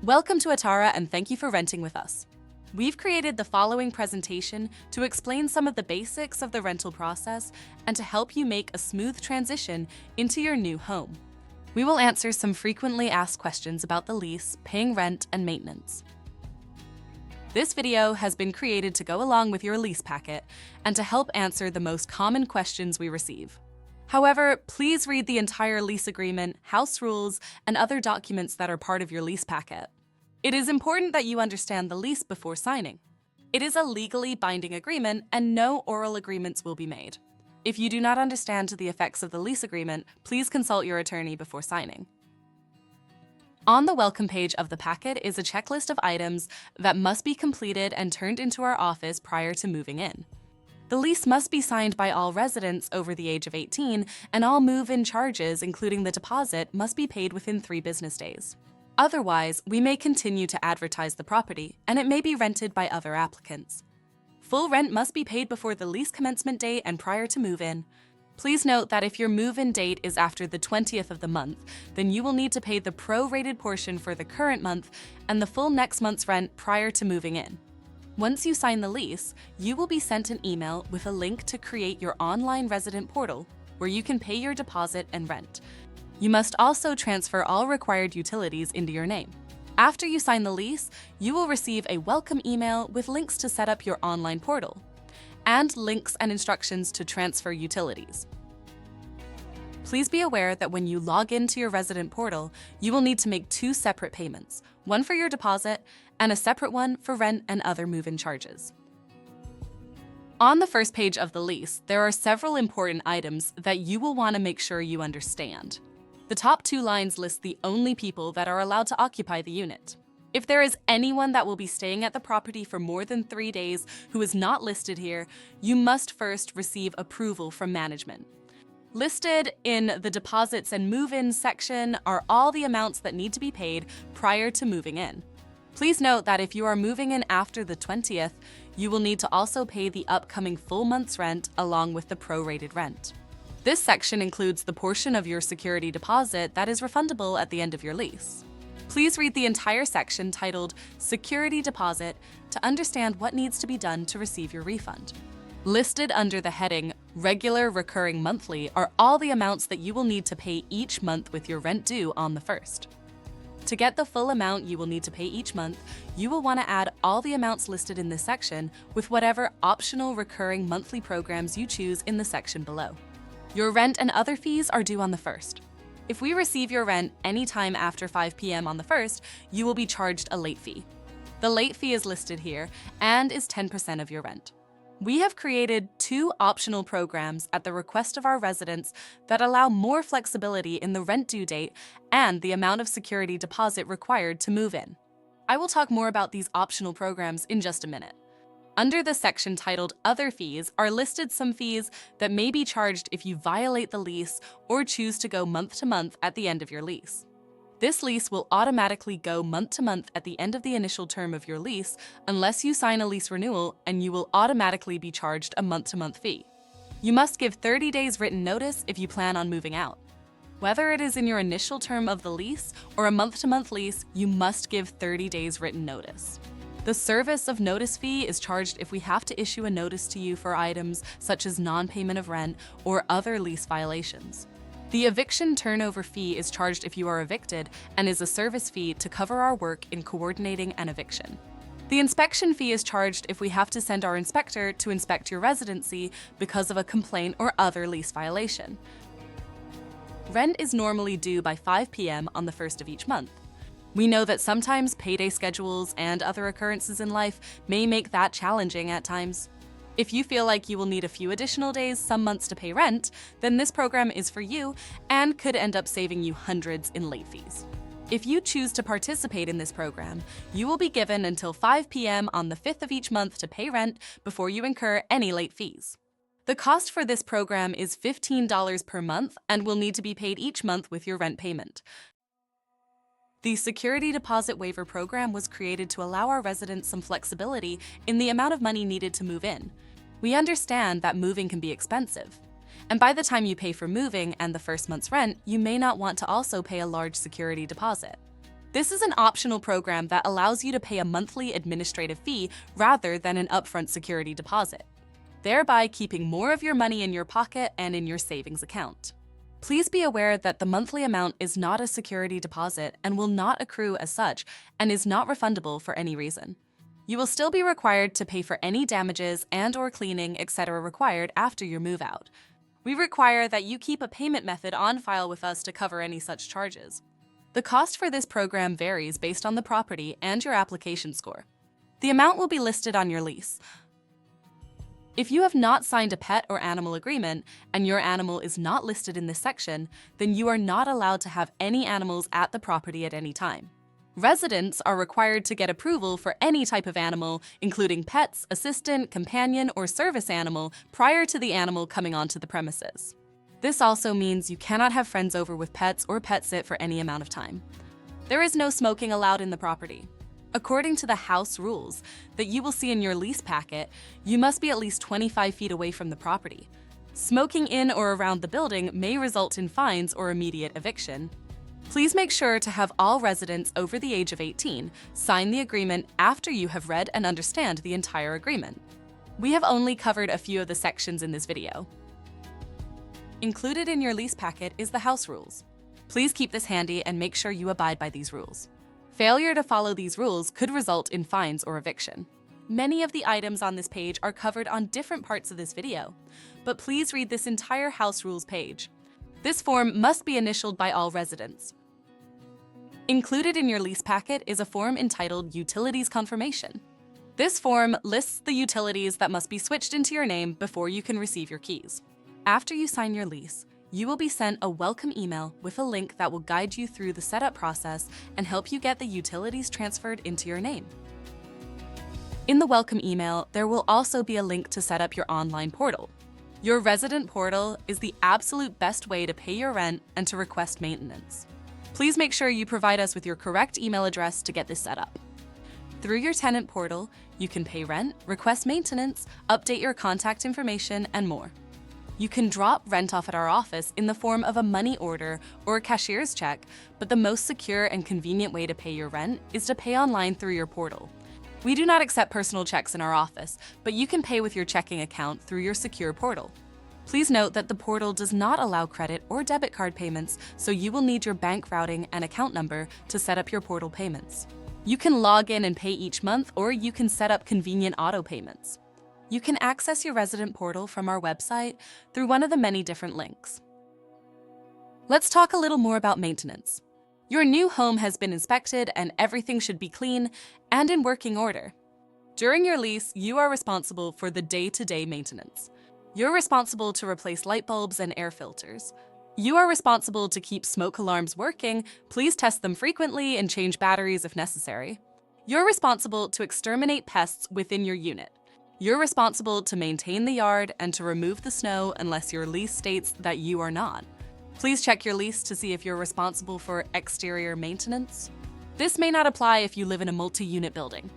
Welcome to Atara and thank you for renting with us. We've created the following presentation to explain some of the basics of the rental process and to help you make a smooth transition into your new home. We will answer some frequently asked questions about the lease, paying rent, and maintenance. This video has been created to go along with your lease packet and to help answer the most common questions we receive. However, please read the entire lease agreement, house rules, and other documents that are part of your lease packet. It is important that you understand the lease before signing. It is a legally binding agreement and no oral agreements will be made. If you do not understand the effects of the lease agreement, please consult your attorney before signing. On the welcome page of the packet is a checklist of items that must be completed and turned into our office prior to moving in. The lease must be signed by all residents over the age of 18, and all move-in charges, including the deposit, must be paid within 3 business days. Otherwise, we may continue to advertise the property, and it may be rented by other applicants. Full rent must be paid before the lease commencement date and prior to move-in. Please note that if your move-in date is after the 20th of the month, then you will need to pay the pro-rated portion for the current month and the full next month's rent prior to moving in. Once you sign the lease, you will be sent an email with a link to create your online resident portal where you can pay your deposit and rent. You must also transfer all required utilities into your name. After you sign the lease, you will receive a welcome email with links to set up your online portal and links and instructions to transfer utilities. Please be aware that when you log into your resident portal, you will need to make 2 separate payments, one for your deposit and a separate one for rent and other move-in charges. On the first page of the lease, there are several important items that you will want to make sure you understand. The top 2 lines list the only people that are allowed to occupy the unit. If there is anyone that will be staying at the property for more than 3 days who is not listed here, you must first receive approval from management. Listed in the deposits and move-in section are all the amounts that need to be paid prior to moving in. Please note that if you are moving in after the 20th, you will need to also pay the upcoming full month's rent along with the prorated rent. This section includes the portion of your security deposit that is refundable at the end of your lease. Please read the entire section titled Security Deposit to understand what needs to be done to receive your refund. Listed under the heading Regular Recurring Monthly are all the amounts that you will need to pay each month with your rent due on the 1st. To get the full amount you will need to pay each month, you will want to add all the amounts listed in this section with whatever optional recurring monthly programs you choose in the section below. Your rent and other fees are due on the 1st. If we receive your rent anytime after 5 p.m. on the 1st, you will be charged a late fee. The late fee is listed here and is 10% of your rent. We have created 2 optional programs at the request of our residents that allow more flexibility in the rent due date and the amount of security deposit required to move in. I will talk more about these optional programs in just a minute. Under the section titled Other Fees are listed some fees that may be charged if you violate the lease or choose to go month to month at the end of your lease. This lease will automatically go month to month at the end of the initial term of your lease unless you sign a lease renewal, and you will automatically be charged a month-to-month fee. You must give 30 days written notice if you plan on moving out. Whether it is in your initial term of the lease or a month-to-month lease, you must give 30 days written notice. The service of notice fee is charged if we have to issue a notice to you for items such as non-payment of rent or other lease violations. The eviction turnover fee is charged if you are evicted and is a service fee to cover our work in coordinating an eviction. The inspection fee is charged if we have to send our inspector to inspect your residency because of a complaint or other lease violation. Rent is normally due by 5 p.m. on the 1st of each month. We know that sometimes payday schedules and other occurrences in life may make that challenging at times. If you feel like you will need a few additional days, some months to pay rent, then this program is for you and could end up saving you hundreds in late fees. If you choose to participate in this program, you will be given until 5 p.m. on the 5th of each month to pay rent before you incur any late fees. The cost for this program is $15 per month and will need to be paid each month with your rent payment. The Security Deposit Waiver Program was created to allow our residents some flexibility in the amount of money needed to move in. We understand that moving can be expensive, and by the time you pay for moving and the first month's rent, you may not want to also pay a large security deposit. This is an optional program that allows you to pay a monthly administrative fee rather than an upfront security deposit, thereby keeping more of your money in your pocket and in your savings account. Please be aware that the monthly amount is not a security deposit and will not accrue as such and is not refundable for any reason. You will still be required to pay for any damages and/or cleaning, etc. required after your move out. We require that you keep a payment method on file with us to cover any such charges. The cost for this program varies based on the property and your application score. The amount will be listed on your lease. If you have not signed a pet or animal agreement and your animal is not listed in this section, then you are not allowed to have any animals at the property at any time. Residents are required to get approval for any type of animal, including pets, assistant, companion, or service animal, prior to the animal coming onto the premises. This also means you cannot have friends over with pets or pet sit for any amount of time. There is no smoking allowed in the property. According to the house rules that you will see in your lease packet, you must be at least 25 feet away from the property. Smoking in or around the building may result in fines or immediate eviction. Please make sure to have all residents over the age of 18 sign the agreement after you have read and understand the entire agreement. We have only covered a few of the sections in this video. Included in your lease packet is the house rules. Please keep this handy and make sure you abide by these rules. Failure to follow these rules could result in fines or eviction. Many of the items on this page are covered on different parts of this video, but please read this entire house rules page. This form must be initialed by all residents. Included in your lease packet is a form entitled Utilities Confirmation. This form lists the utilities that must be switched into your name before you can receive your keys. After you sign your lease, you will be sent a welcome email with a link that will guide you through the setup process and help you get the utilities transferred into your name. In the welcome email, there will also be a link to set up your online portal. Your resident portal is the absolute best way to pay your rent and to request maintenance. Please make sure you provide us with your correct email address to get this set up. Through your tenant portal, you can pay rent, request maintenance, update your contact information, and more. You can drop rent off at our office in the form of a money order or a cashier's check, but the most secure and convenient way to pay your rent is to pay online through your portal. We do not accept personal checks in our office, but you can pay with your checking account through your secure portal. Please note that the portal does not allow credit or debit card payments, so you will need your bank routing and account number to set up your portal payments. You can log in and pay each month, or you can set up convenient auto payments. You can access your resident portal from our website through one of the many different links. Let's talk a little more about maintenance. Your new home has been inspected and everything should be clean and in working order. During your lease, you are responsible for the day-to-day maintenance. You're responsible to replace light bulbs and air filters. You are responsible to keep smoke alarms working, please test them frequently and change batteries if necessary. You're responsible to exterminate pests within your unit. You're responsible to maintain the yard and to remove the snow unless your lease states that you are not. Please check your lease to see if you're responsible for exterior maintenance. This may not apply if you live in a multi-unit building.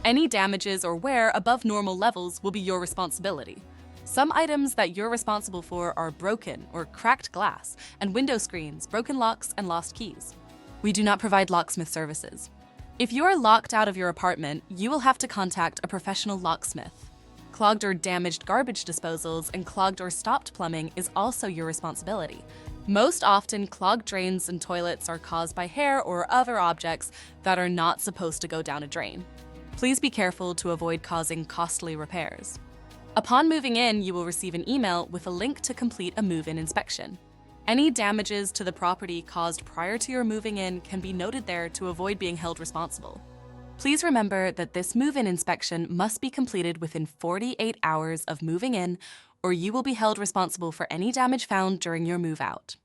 Any damages or wear above normal levels will be your responsibility. Some items that you're responsible for are broken or cracked glass and window screens, broken locks, and lost keys. We do not provide locksmith services. If you are locked out of your apartment, you will have to contact a professional locksmith. Clogged or damaged garbage disposals and clogged or stopped plumbing is also your responsibility. Most often, clogged drains and toilets are caused by hair or other objects that are not supposed to go down a drain. Please be careful to avoid causing costly repairs. Upon moving in, you will receive an email with a link to complete a move-in inspection. Any damages to the property caused prior to your moving in can be noted there to avoid being held responsible. Please remember that this move-in inspection must be completed within 48 hours of moving in, or you will be held responsible for any damage found during your move-out.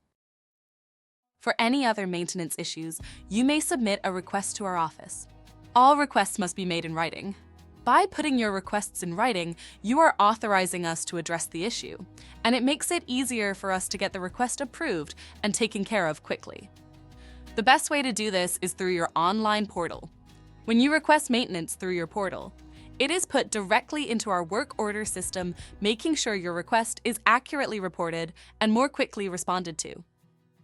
For any other maintenance issues, you may submit a request to our office. All requests must be made in writing. By putting your requests in writing, you are authorizing us to address the issue, and it makes it easier for us to get the request approved and taken care of quickly. The best way to do this is through your online portal. When you request maintenance through your portal, it is put directly into our work order system, making sure your request is accurately reported and more quickly responded to.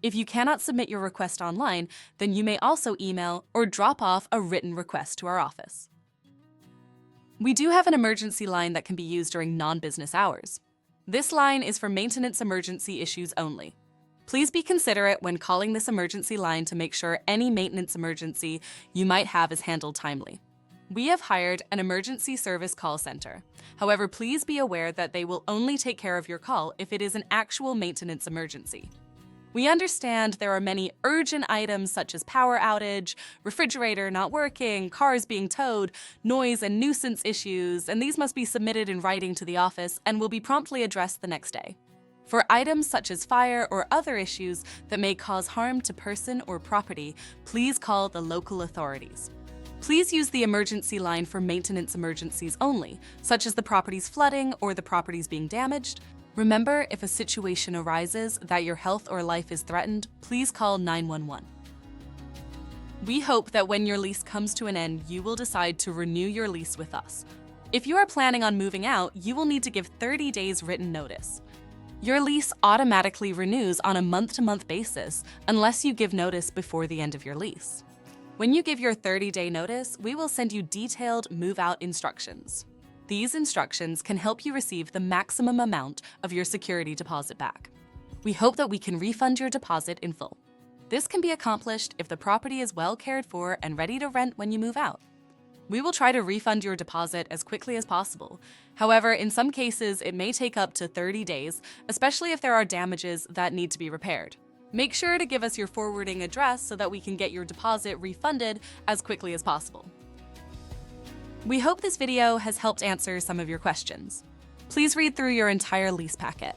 If you cannot submit your request online, then you may also email or drop off a written request to our office. We do have an emergency line that can be used during non-business hours. This line is for maintenance emergency issues only. Please be considerate when calling this emergency line to make sure any maintenance emergency you might have is handled timely. We have hired an emergency service call center. However, please be aware that they will only take care of your call if it is an actual maintenance emergency. We understand there are many urgent items such as power outage, refrigerator not working, cars being towed, noise and nuisance issues, and these must be submitted in writing to the office and will be promptly addressed the next day. For items such as fire or other issues that may cause harm to person or property, please call the local authorities. Please use the emergency line for maintenance emergencies only, such as the property's flooding or the property's being damaged. Remember, if a situation arises that your health or life is threatened, please call 911. We hope that when your lease comes to an end, you will decide to renew your lease with us. If you are planning on moving out, you will need to give 30 days written notice. Your lease automatically renews on a month-to-month basis unless you give notice before the end of your lease. When you give your 30-day notice, we will send you detailed move-out instructions. These instructions can help you receive the maximum amount of your security deposit back. We hope that we can refund your deposit in full. This can be accomplished if the property is well cared for and ready to rent when you move out. We will try to refund your deposit as quickly as possible. However, in some cases, it may take up to 30 days, especially if there are damages that need to be repaired. Make sure to give us your forwarding address so that we can get your deposit refunded as quickly as possible. We hope this video has helped answer some of your questions. Please read through your entire lease packet.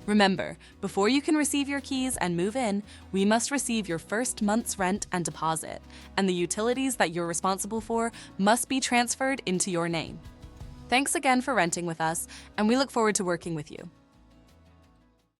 Remember, before you can receive your keys and move in, we must receive your first month's rent and deposit, and the utilities that you're responsible for must be transferred into your name. Thanks again for renting with us, and we look forward to working with you.